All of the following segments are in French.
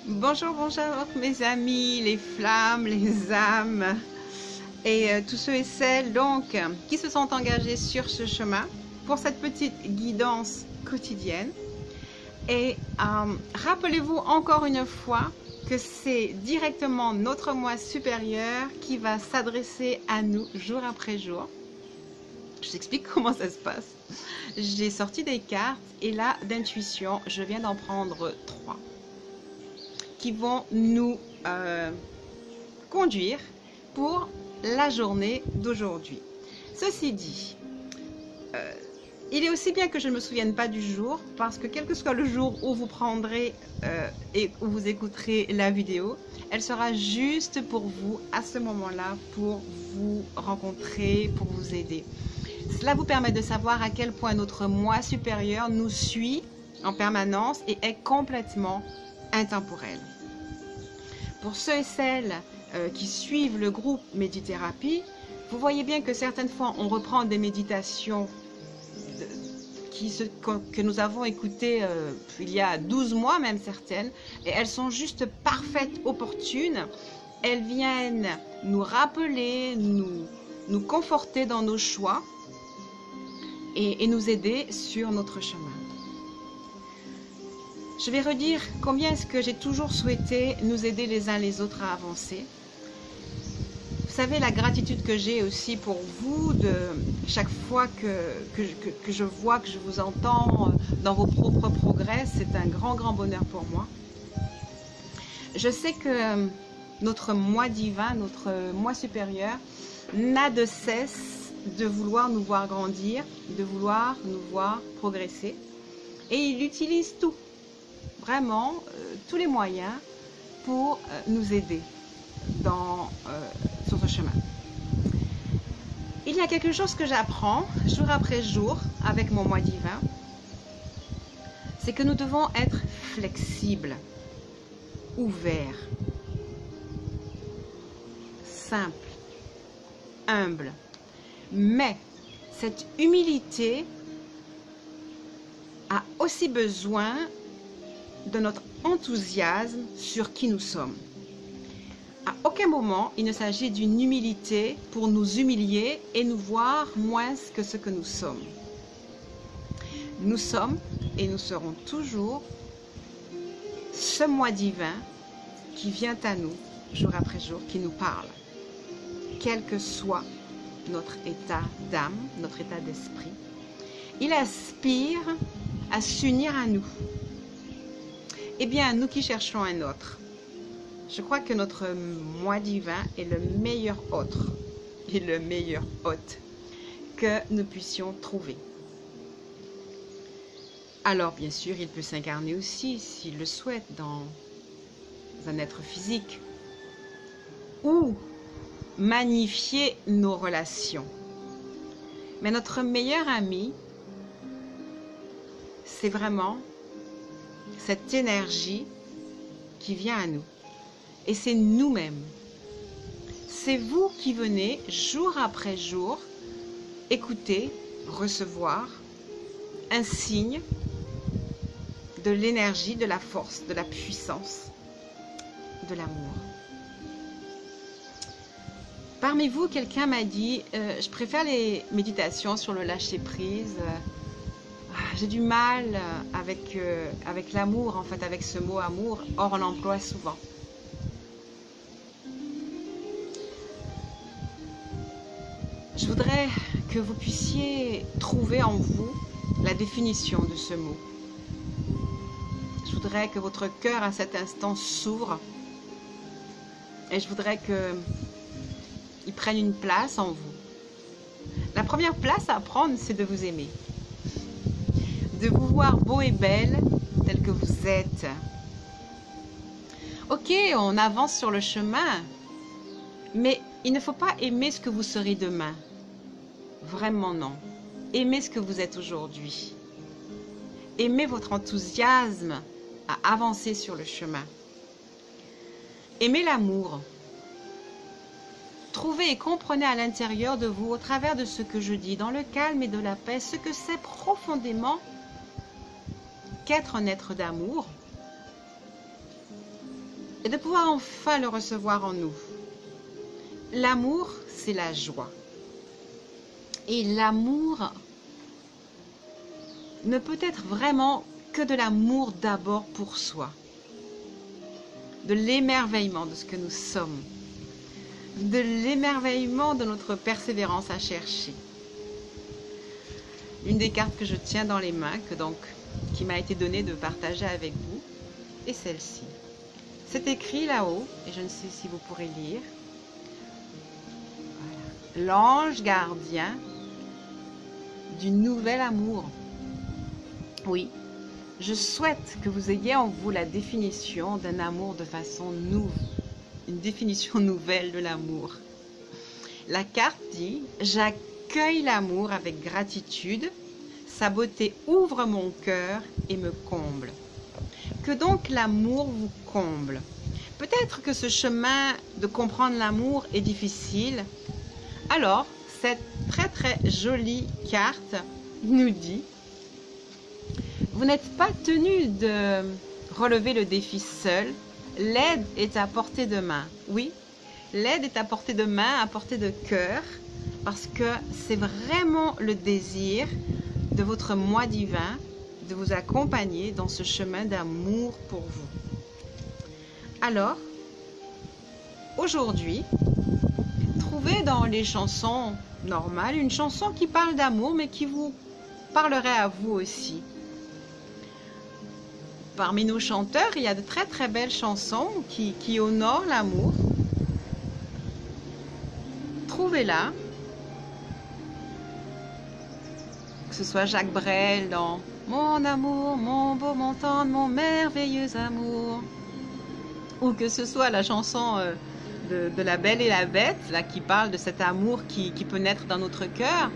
Bonjour, bonjour mes amis, les flammes, les âmes et tous ceux et celles donc qui se sont engagés sur ce chemin pour cette petite guidance quotidienne. Et rappelez-vous encore une fois que c'est directement notre moi supérieur qui va s'adresser à nous jour après jour. Je vous explique comment ça se passe. J'ai sorti des cartes et là, d'intuition, je viens d'en prendre 3 qui vont nous conduire pour la journée d'aujourd'hui. Ceci dit, il est aussi bien que je ne me souvienne pas du jour, parce que quel que soit le jour où vous prendrez et où vous écouterez la vidéo, elle sera juste pour vous à ce moment-là, pour vous rencontrer, pour vous aider. Cela vous permet de savoir à quel point notre moi supérieur nous suit en permanence et est complètement intemporel. Pour ceux et celles qui suivent le groupe Médithérapie, vous voyez bien que certaines fois on reprend des méditations que nous avons écoutées il y a 12 mois même certaines, et elles sont juste parfaites, opportunes. Elles viennent nous rappeler, nous conforter dans nos choix et nous aider sur notre chemin. Je vais redire combien est-ce que j'ai toujours souhaité nous aider les uns les autres à avancer. Vous savez la gratitude que j'ai aussi pour vous, de chaque fois que je vois, que je vous entends dans vos propres progrès, c'est un grand bonheur pour moi. Je sais que notre moi divin, notre moi supérieur n'a de cesse de vouloir nous voir grandir, de vouloir nous voir progresser, et il utilise tout. Vraiment tous les moyens pour nous aider sur ce chemin. Il y a quelque chose que j'apprends jour après jour avec mon moi divin, c'est que nous devons être flexibles, ouverts, simples, humbles. Mais cette humilité a aussi besoin de notre enthousiasme sur qui nous sommes. À aucun moment, il ne s'agit d'une humilité pour nous humilier et nous voir moins que ce que nous sommes. Nous sommes et nous serons toujours ce moi divin qui vient à nous jour après jour, qui nous parle, quel que soit notre état d'âme, notre état d'esprit. Il aspire à s'unir à nous. Eh bien, nous qui cherchons un autre, je crois que notre moi divin est le meilleur autre et le meilleur hôte que nous puissions trouver. Alors, bien sûr, il peut s'incarner aussi, s'il le souhaite, dans un être physique ou magnifier nos relations. Mais notre meilleur ami, c'est vraiment cette énergie qui vient à nous. Et c'est nous-mêmes. C'est vous qui venez jour après jour écouter, recevoir un signe de l'énergie, de la force, de la puissance, de l'amour. Parmi vous, quelqu'un m'a dit je préfère les méditations sur le lâcher-prise. J'ai du mal avec l'amour, en fait, avec ce mot amour. Or, on l'emploie souvent. Je voudrais que vous puissiez trouver en vous la définition de ce mot. Je voudrais que votre cœur à cet instant s'ouvre. Et je voudrais qu'il prenne une place en vous. La première place à prendre, c'est de vous aimer. De vous voir beau et belle tel que vous êtes. Ok, on avance sur le chemin, mais il ne faut pas aimer ce que vous serez demain. Vraiment non. Aimez ce que vous êtes aujourd'hui. Aimez votre enthousiasme à avancer sur le chemin. Aimez l'amour. Trouvez et comprenez à l'intérieur de vous, au travers de ce que je dis, dans le calme et de la paix, ce que c'est profondément qu'être un être d'amour et de pouvoir enfin le recevoir en nous. L'amour, c'est la joie. Et l'amour ne peut être vraiment que de l'amour d'abord pour soi, de l'émerveillement de ce que nous sommes, de l'émerveillement de notre persévérance à chercher. Une des cartes que je tiens dans les mains, qui m'a été donnée de partager avec vous, est celle-ci. C'est écrit là-haut, et je ne sais si vous pourrez lire. Voilà. L'ange gardien du nouvel amour. Oui, je souhaite que vous ayez en vous la définition d'un amour de façon nouvelle, une définition nouvelle de l'amour. La carte dit « J'accueille l'amour avec gratitude, sa beauté ouvre mon cœur et me comble. » Que donc l'amour vous comble. Peut-être que ce chemin de comprendre l'amour est difficile. Alors, cette très très jolie carte nous dit: vous n'êtes pas tenu de relever le défi seul, l'aide est à portée de main. Oui, l'aide est à portée de main, à portée de cœur, parce que c'est vraiment le désir de votre moi divin de vous accompagner dans ce chemin d'amour pour vous. Alors, aujourd'hui, trouvez dans les chansons normales une chanson qui parle d'amour, mais qui vous parlerait à vous aussi. Parmi nos chanteurs, il y a de très très belles chansons qui honorent l'amour. Trouvez-la. Que ce soit Jacques Brel dans Mon amour, mon beau, mon tendre, mon merveilleux amour. Ou que ce soit la chanson de La Belle et la Bête, là, qui parle de cet amour qui peut naître dans notre cœur.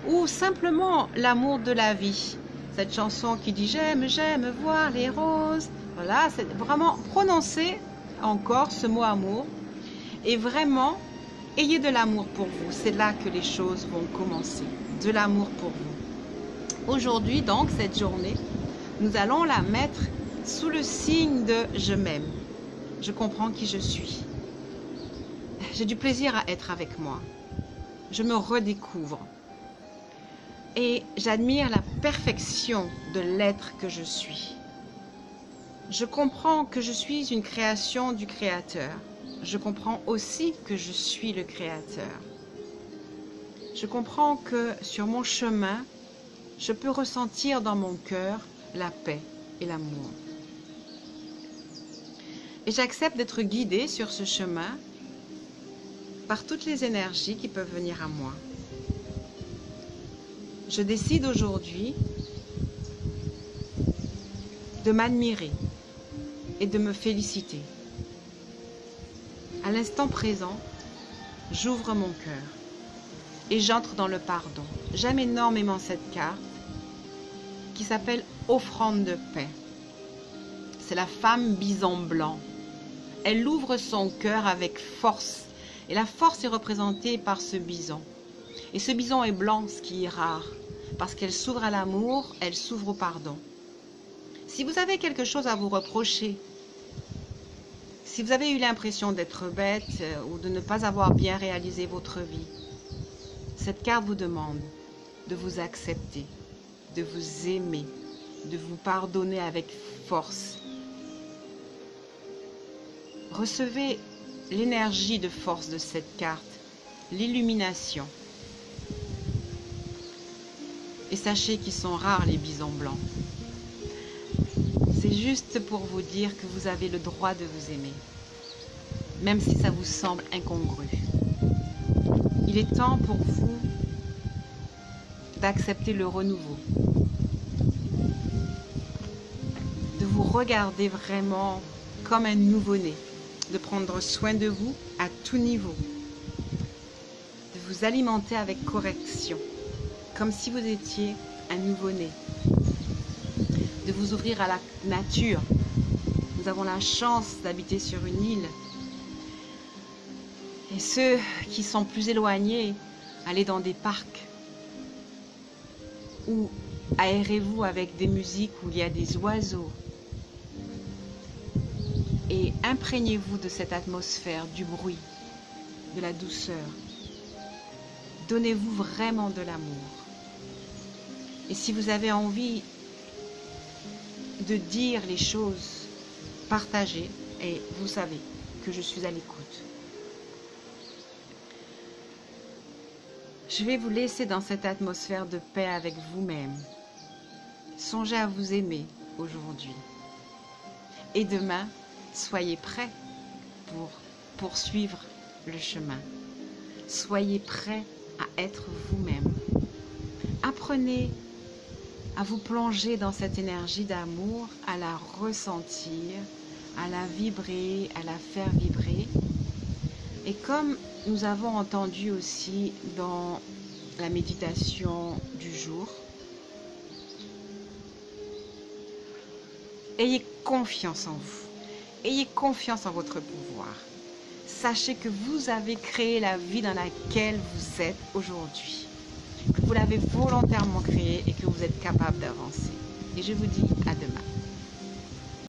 Ou simplement l'amour de la vie. Cette chanson qui dit j'aime, j'aime voir les roses. Voilà, c'est vraiment prononcer encore ce mot amour. Et vraiment, ayez de l'amour pour vous. C'est là que les choses vont commencer. De l'amour pour vous. Aujourd'hui, donc, cette journée, nous allons la mettre sous le signe de je m'aime. Je comprends qui je suis. J'ai du plaisir à être avec moi. Je me redécouvre. Et j'admire la perfection de l'être que je suis. Je comprends que je suis une création du Créateur. Je comprends aussi que je suis le Créateur. Je comprends que sur mon chemin, je peux ressentir dans mon cœur la paix et l'amour. Et j'accepte d'être guidée sur ce chemin par toutes les énergies qui peuvent venir à moi. Je décide aujourd'hui de m'admirer et de me féliciter. À l'instant présent, j'ouvre mon cœur et j'entre dans le pardon. J'aime énormément cette carte qui s'appelle Offrande de paix. C'est la femme bison blanc. Elle ouvre son cœur avec force et la force est représentée par ce bison. Et ce bison est blanc, ce qui est rare, parce qu'elle s'ouvre à l'amour, elle s'ouvre au pardon. Si vous avez quelque chose à vous reprocher, si vous avez eu l'impression d'être bête ou de ne pas avoir bien réalisé votre vie, cette carte vous demande de vous accepter, de vous aimer, de vous pardonner avec force. Recevez l'énergie de force de cette carte, l'illumination. Et sachez qu'ils sont rares les bisons blancs. C'est juste pour vous dire que vous avez le droit de vous aimer, même si ça vous semble incongru. Il est temps pour vous d'accepter le renouveau, de vous regarder vraiment comme un nouveau-né, de prendre soin de vous à tout niveau, de vous alimenter avec correction, comme si vous étiez un nouveau-né, de vous ouvrir à la nature. Nous avons la chance d'habiter sur une île. Et ceux qui sont plus éloignés, allez dans des parcs ou aérez-vous avec des musiques où il y a des oiseaux. Et et imprégnez-vous de cette atmosphère, du bruit, de la douceur. Donnez-vous vraiment de l'amour. Et si vous avez envie de dire les choses, partagez, et vous savez que je suis à l'écoute. Je vais vous laisser dans cette atmosphère de paix avec vous-même. Songez à vous aimer aujourd'hui. Et demain, soyez prêts pour poursuivre le chemin. Soyez prêts à être vous-même. Apprenez à vous plonger dans cette énergie d'amour, à la ressentir, à la vibrer, à la faire vibrer. Et comme nous avons entendu aussi dans la méditation du jour, ayez confiance en vous. Ayez confiance en votre pouvoir. Sachez que vous avez créé la vie dans laquelle vous êtes aujourd'hui. Que vous l'avez volontairement créée et que vous êtes capable d'avancer. Et je vous dis à demain.